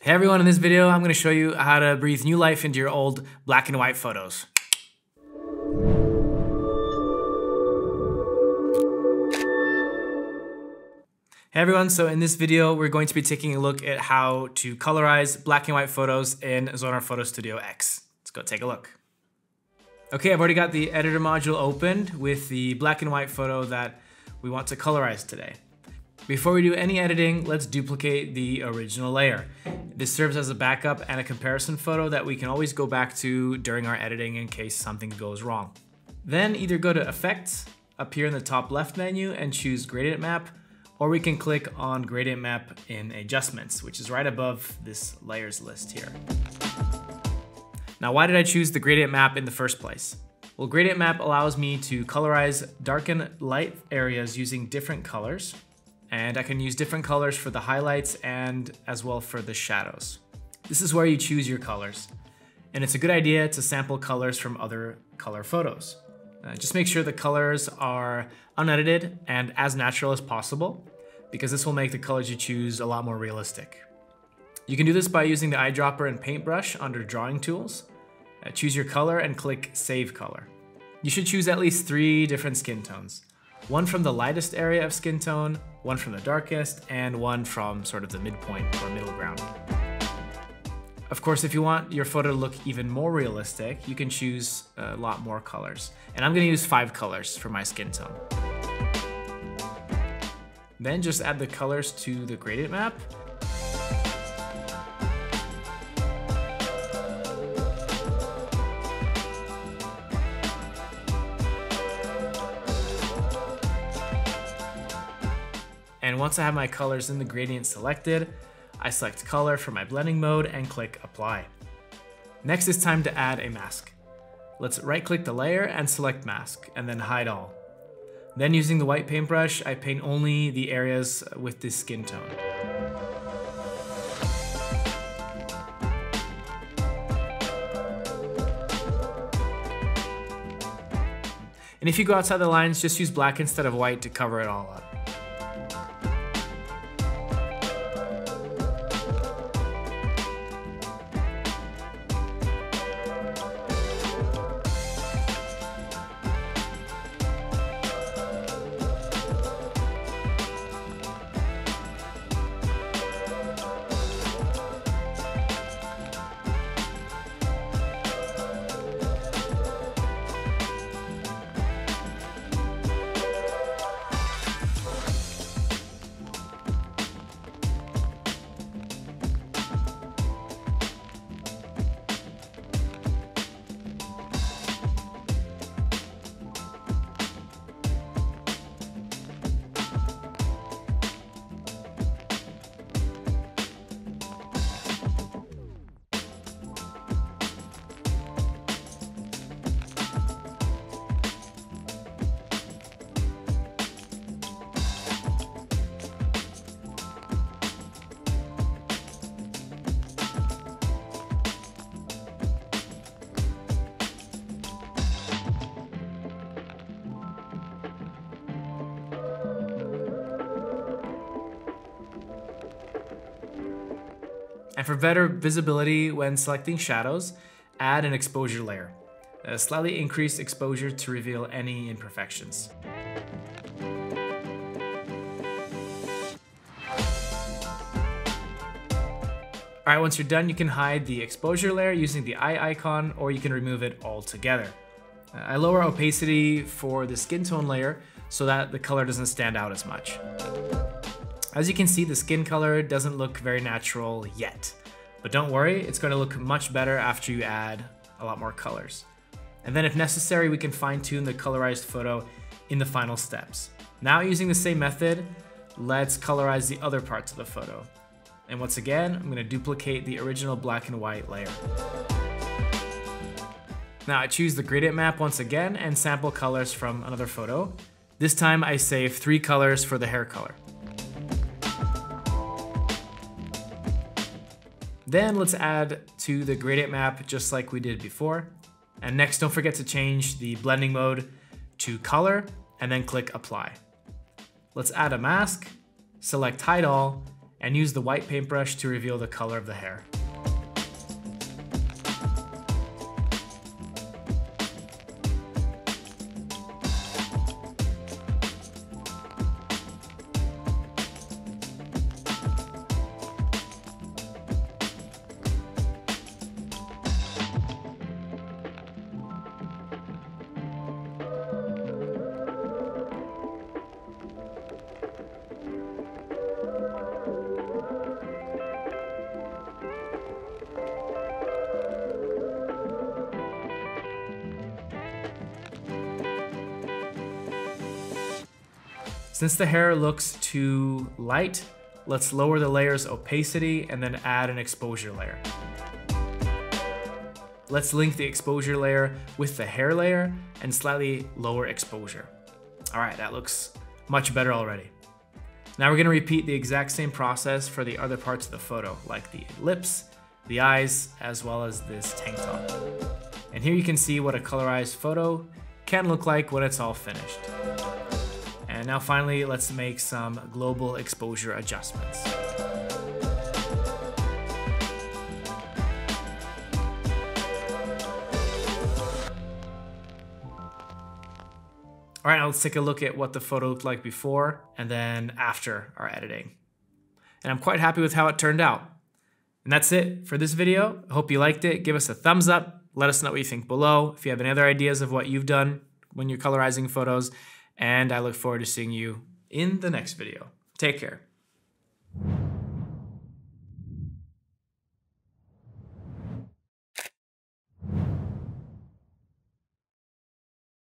Hey everyone, in this video I'm going to show you how to breathe new life into your old black and white photos. Hey everyone, so in this video we're going to be taking a look at how to colorize black and white photos in Zonar Photo Studio X. Let's go take a look. Okay, I've already got the editor module opened with the black and white photo that we want to colorize today. Before we do any editing, let's duplicate the original layer. This serves as a backup and a comparison photo that we can always go back to during our editing in case something goes wrong. Then either go to Effects up here in the top left menu and choose Gradient Map, or we can click on Gradient Map in Adjustments, which is right above this layers list here. Now, why did I choose the Gradient Map in the first place? Well, Gradient Map allows me to colorize dark and light areas using different colors. And I can use different colors for the highlights and as well for the shadows. This is where you choose your colors. And it's a good idea to sample colors from other color photos. Just make sure the colors are unedited and as natural as possible, because this will make the colors you choose a lot more realistic. You can do this by using the eyedropper and paintbrush under Drawing Tools. Choose your color and click Save Color. You should choose at least 3 different skin tones. One from the lightest area of skin tone, one from the darkest, and one from sort of the midpoint or middle ground. Of course, if you want your photo to look even more realistic, you can choose a lot more colors. And I'm gonna use 5 colors for my skin tone. Then just add the colors to the gradient map. And once I have my colors in the gradient selected, I select color for my blending mode and click apply. Next it's time to add a mask. Let's right click the layer and select mask and then hide all. Then using the white paintbrush, I paint only the areas with this skin tone. And if you go outside the lines, just use black instead of white to cover it all up. And for better visibility when selecting shadows, add an exposure layer. Slightly increase exposure to reveal any imperfections. Alright, once you're done, you can hide the exposure layer using the eye icon, or you can remove it altogether. I lower opacity for the skin tone layer so that the color doesn't stand out as much. As you can see, the skin color doesn't look very natural yet, but don't worry, it's going to look much better after you add a lot more colors. And then if necessary, we can fine-tune the colorized photo in the final steps. Now, using the same method, let's colorize the other parts of the photo. And once again, I'm going to duplicate the original black and white layer. Now I choose the gradient map once again and sample colors from another photo. This time I save 3 colors for the hair color. Then let's add to the gradient map just like we did before. And next, don't forget to change the blending mode to color and then click apply. Let's add a mask, select hide all, and use the white paintbrush to reveal the color of the hair. Since the hair looks too light, let's lower the layer's opacity and then add an exposure layer. Let's link the exposure layer with the hair layer and slightly lower exposure. All right, that looks much better already. Now we're gonna repeat the exact same process for the other parts of the photo, like the lips, the eyes, as well as this tank top. And here you can see what a colorized photo can look like when it's all finished. And now finally, let's make some global exposure adjustments. All right, now let's take a look at what the photo looked like before and then after our editing. And I'm quite happy with how it turned out. And that's it for this video. I hope you liked it. Give us a thumbs up. Let us know what you think below. If you have any other ideas of what you've done when you're colorizing photos. And I look forward to seeing you in the next video. Take care.